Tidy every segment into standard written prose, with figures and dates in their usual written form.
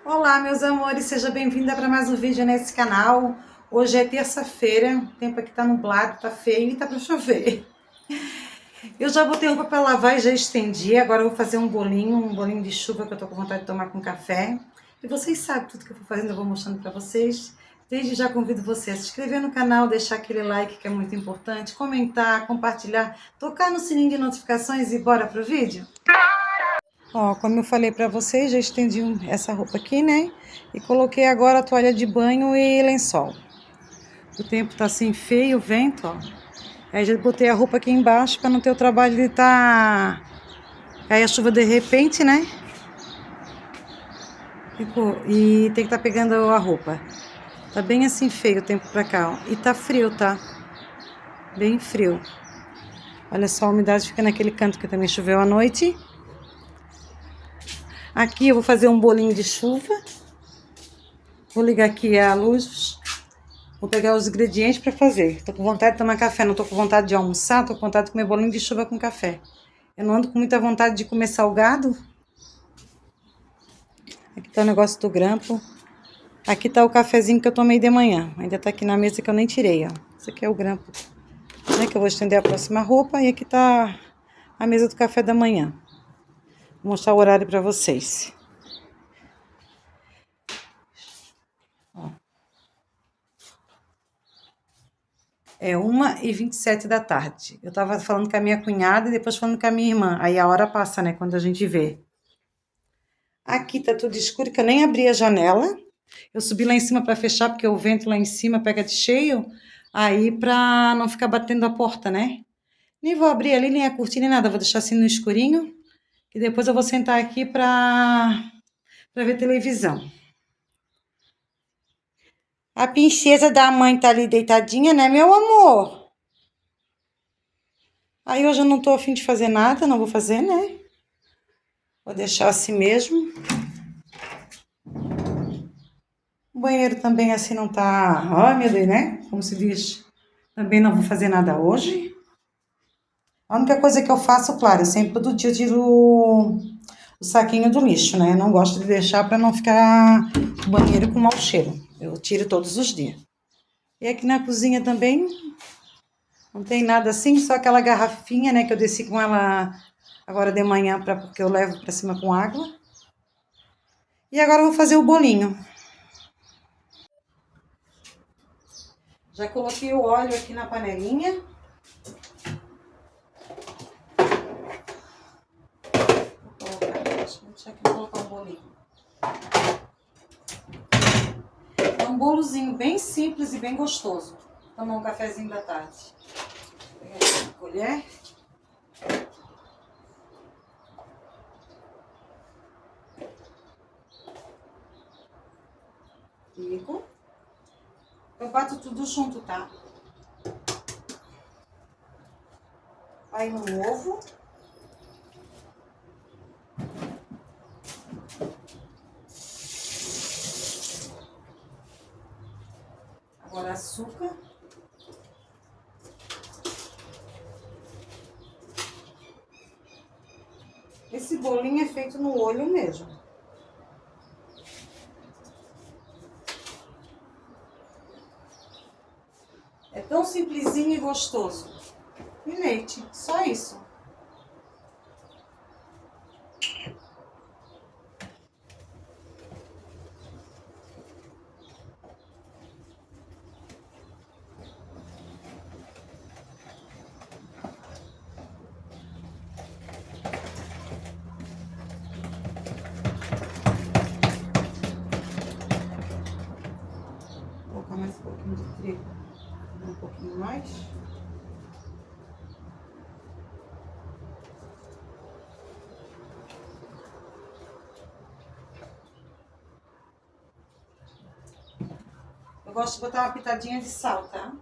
Olá, meus amores, seja bem-vinda para mais um vídeo nesse canal. Hoje é terça-feira, o tempo aqui tá nublado, tá feio e tá para chover. Eu já botei roupa para lavar e já estendi, agora eu vou fazer um bolinho de chuva que eu tô com vontade de tomar com café. E vocês sabem tudo que eu vou fazendo, eu vou mostrando para vocês. Desde já convido você a se inscrever no canal, deixar aquele like que é muito importante, comentar, compartilhar, tocar no sininho de notificações e bora pro vídeo? Ó, como eu falei pra vocês, já estendi essa roupa aqui, né? E coloquei agora a toalha de banho e lençol. O tempo tá assim feio, o vento, ó. Aí já botei a roupa aqui embaixo pra não ter o trabalho de cair a chuva de repente, né? E tem que estar pegando a roupa. Tá bem assim feio o tempo pra cá, ó. E tá frio, tá? Bem frio. Olha só, a umidade fica naquele canto que também choveu à noite. Aqui eu vou fazer um bolinho de chuva. Vou ligar aqui a luz. Vou pegar os ingredientes para fazer. Tô com vontade de tomar café, não tô com vontade de almoçar, tô com vontade de comer bolinho de chuva com café. Eu não ando com muita vontade de comer salgado. Aqui tá o negócio do grampo. Aqui tá o cafezinho que eu tomei de manhã. Ainda tá aqui na mesa que eu nem tirei, ó. Esse aqui é o grampo, né, que eu vou estender a próxima roupa. E aqui tá a mesa do café da manhã. Vou mostrar o horário para vocês. Ó. É 1h27 da tarde. Eu tava falando com a minha cunhada e depois falando com a minha irmã. Aí a hora passa, né, quando a gente vê. Aqui tá tudo escuro, que eu nem abri a janela. Eu subi lá em cima para fechar, porque o vento lá em cima pega de cheio. Aí, pra não ficar batendo a porta, né? Nem vou abrir ali, nem a cortina, nem nada. Vou deixar assim no escurinho. E depois eu vou sentar aqui pra ver televisão. A princesa da mãe tá ali deitadinha, né, meu amor? Aí hoje eu não tô a fim de fazer nada, não vou fazer, né? Vou deixar assim mesmo. O banheiro também assim não tá... Ai, meu Deus, né? Como se diz. Também não vou fazer nada hoje. A única coisa que eu faço, claro, eu sempre todo dia eu tiro o saquinho do lixo, né? Eu não gosto de deixar para não ficar o banheiro com mau cheiro. Eu tiro todos os dias. E aqui na cozinha também não tem nada assim, só aquela garrafinha, né? Que eu desci com ela agora de manhã, porque eu levo para cima com água. E agora eu vou fazer o bolinho. Já coloquei o óleo aqui na panelinha. Deixa eu colocar um bolinho. É um bolozinho bem simples e bem gostoso. Tomar um cafezinho da tarde. Vou pegar aqui uma colher. Ligo. Eu bato tudo junto, tá? Aí no ovo. Agora açúcar. Esse bolinho é feito no olho mesmo. É tão simplesinho e gostoso. E leite, só isso. Vou colocar mais um pouquinho de trigo. Um pouquinho mais. Eu gosto de botar uma pitadinha de sal, tá?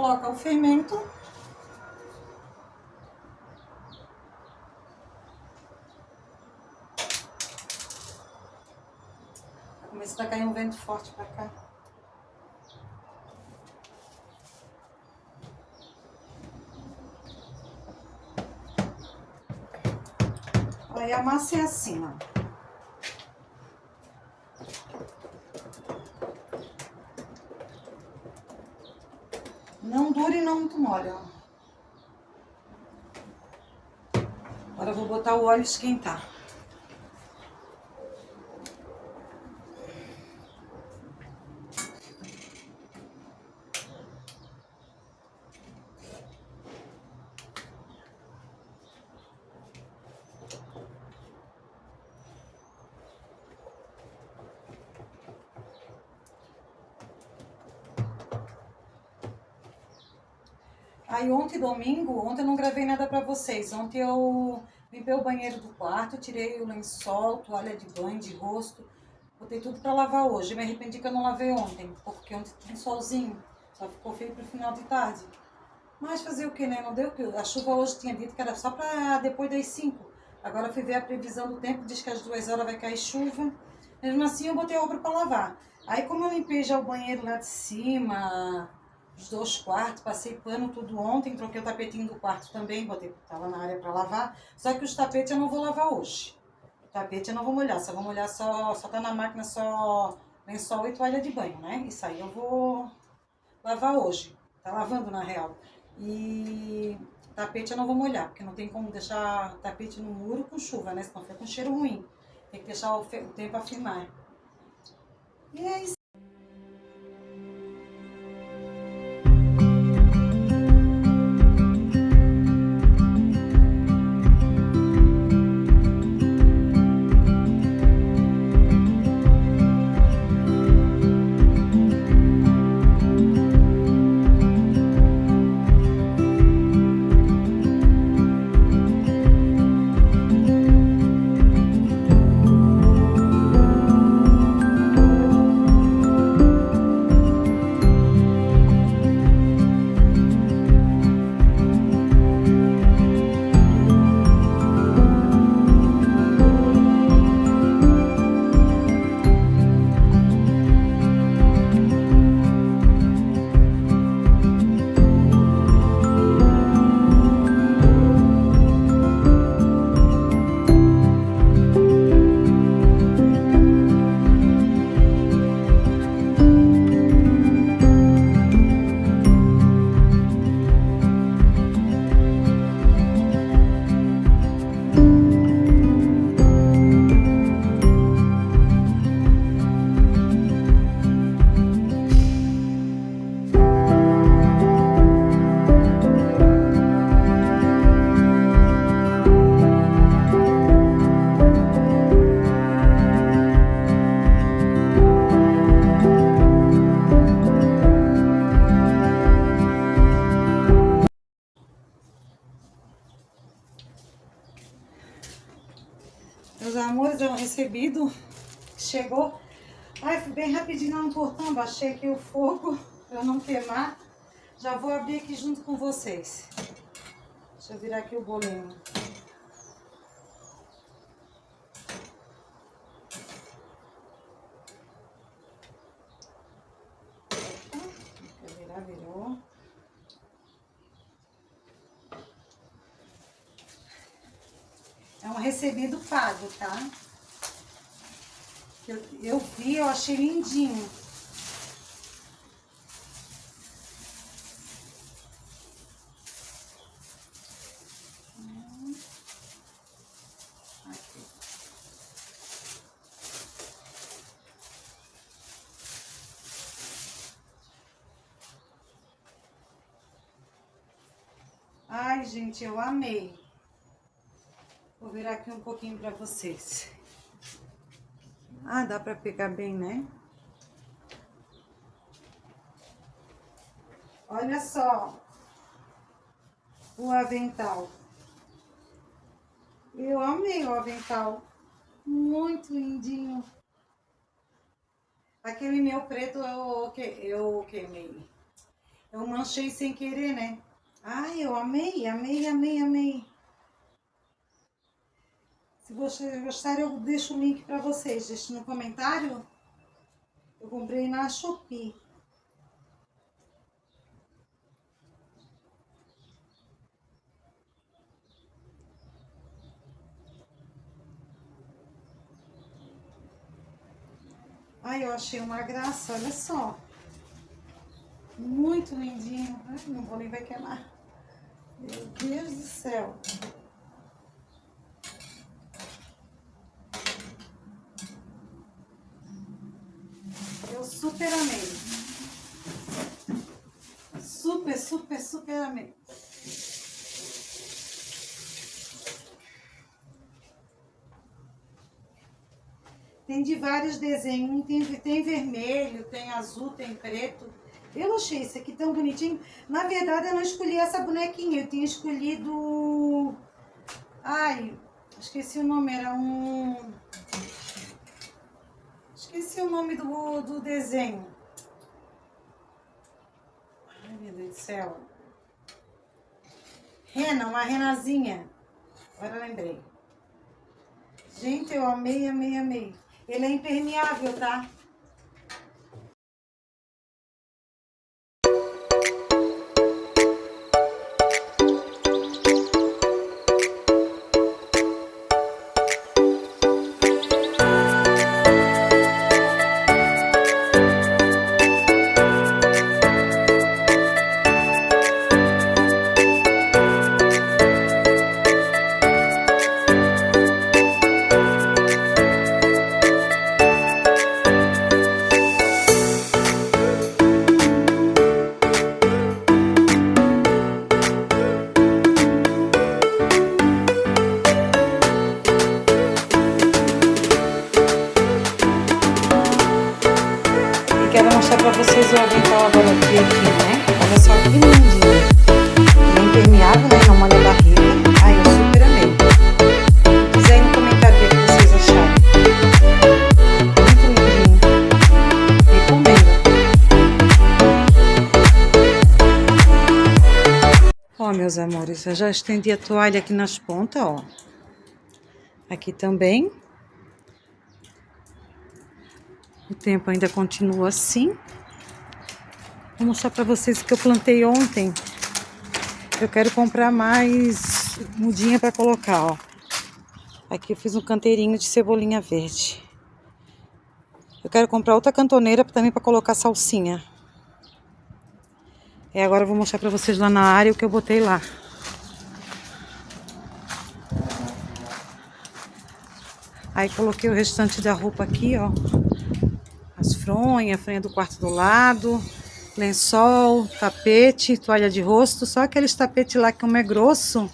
coloca o fermento. Começa a cair um vento forte pra cá. Aí a massa é assim, ó. Não dura e não muito mole, ó. Agora eu vou botar o óleo esquentar. Aí ontem, domingo, ontem eu não gravei nada pra vocês. Ontem eu limpei o banheiro do quarto, tirei o lençol, toalha de banho, de rosto. Botei tudo pra lavar hoje. Me arrependi que eu não lavei ontem, porque ontem tinha um solzinho. Só ficou feio pro final de tarde. Mas fazer o que, né? Não deu que a chuva hoje tinha dito que era só pra depois das 5. Agora fui ver a previsão do tempo, diz que às 2 horas vai cair chuva. Mesmo assim eu botei a obra pra lavar. Aí como eu limpei já o banheiro lá de cima, os 2 quartos, passei pano tudo ontem, troquei o tapetinho do quarto também, botei, tava na área pra lavar. Só que os tapetes eu não vou lavar hoje. O tapete eu não vou molhar, só vou molhar só tá na máquina só lençol e toalha de banho, né? Isso aí eu vou lavar hoje. Tá lavando na real. E tapete eu não vou molhar, porque não tem como deixar tapete no muro com chuva, né? Senão fica com cheiro ruim. Tem que deixar o tempo afirmar. E é isso. Meus amores, é um recebido. Chegou. Ai, fui bem rapidinho lá no portão, baixei aqui o fogo para não queimar. Já vou abrir aqui junto com vocês. Deixa eu virar aqui o bolinho. Virou. É um recebido pago, tá? Eu vi, eu achei lindinho. Aqui. Ai, gente, eu amei. Vou virar aqui um pouquinho pra vocês. Ah, dá pra pegar bem, né? Olha só o avental. Eu amei o avental. Muito lindinho. Aquele meu preto eu queimei. Eu manchei sem querer, né? Ai, eu amei, amei, amei, amei. Se vocês gostarem, eu deixo o link para vocês. Deixe no comentário. Eu comprei na Shopee. Ai, eu achei uma graça, olha só. Muito lindinho. Ai, não vou nem vai queimar. Meu Deus do céu. Eu super amei. Super, super, super amei. Tem de vários desenhos, tem vermelho, tem azul, tem preto. Eu achei esse aqui tão bonitinho. Na verdade, eu não escolhi essa bonequinha, eu tinha escolhido... Ai, esqueci o nome, era um... Esqueci o nome do desenho. Ai, meu Deus do céu. Rena, uma renazinha. Agora lembrei. Gente, eu amei, amei, amei. Ele é impermeável, tá? Quero mostrar pra vocês o avental agora aqui, né? Olha só que lindinho. É impermeável, né? Não molha a barriga. Ai, eu super amei. Diz aí no comentário o que vocês acharam. Muito lindinho. Recomendo. Ó, meus amores, eu já estendi a toalha aqui nas pontas, ó. Aqui também. O tempo ainda continua assim. Vou mostrar para vocês o que eu plantei ontem. Eu quero comprar mais mudinha para colocar, ó. Aqui eu fiz um canteirinho de cebolinha verde. Eu quero comprar outra cantoneira também para colocar salsinha. E agora eu vou mostrar para vocês lá na área o que eu botei lá. Aí coloquei o restante da roupa aqui, ó. As fronhas, a fronha do quarto do lado, lençol, tapete, toalha de rosto. Só aqueles tapetes lá que como é grosso. Vou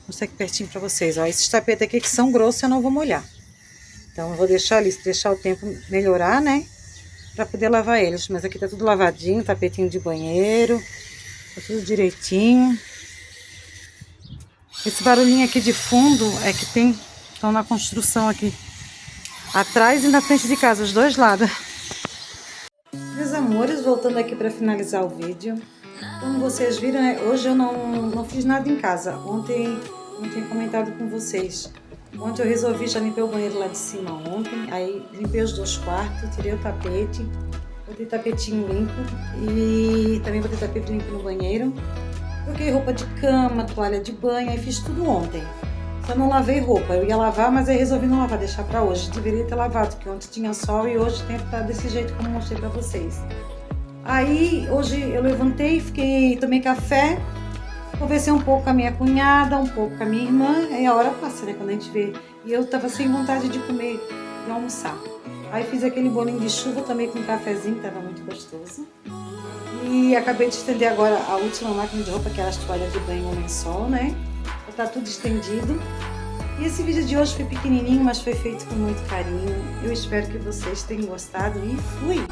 mostrar aqui pertinho pra vocês, ó. Esses tapetes aqui que são grossos eu não vou molhar. Então eu vou deixar ali, deixar o tempo melhorar, né? Pra poder lavar eles. Mas aqui tá tudo lavadinho, tapetinho de banheiro. Tá tudo direitinho. Esse barulhinho aqui de fundo é que tem... Estão na construção aqui. Atrás e na frente de casa, os dois lados. Meus amores, voltando aqui para finalizar o vídeo. Como vocês viram, né, hoje eu não fiz nada em casa. Ontem eu tinha comentado com vocês. Ontem eu resolvi, já limpei o banheiro lá de cima ontem. Aí limpei os dois quartos, tirei o tapete. Botei tapetinho limpo. E também botei tapete limpo no banheiro. Troquei roupa de cama, toalha de banho. Aí fiz tudo ontem. Só não lavei roupa, eu ia lavar, mas aí resolvi não lavar, deixar pra hoje. Deveria ter lavado, porque ontem tinha sol e hoje o tempo tá desse jeito como eu mostrei pra vocês. Aí, hoje eu levantei, tomei café, conversei um pouco com a minha cunhada, um pouco com a minha irmã, aí a hora passa, né, quando a gente vê. E eu tava sem vontade de comer, de almoçar. Aí fiz aquele bolinho de chuva também com um cafezinho, tava muito gostoso. E acabei de estender agora a última máquina de roupa, que é as toalhas de banho e lençol, né? Tá tudo estendido. E esse vídeo de hoje foi pequenininho, mas foi feito com muito carinho. Eu espero que vocês tenham gostado e fui!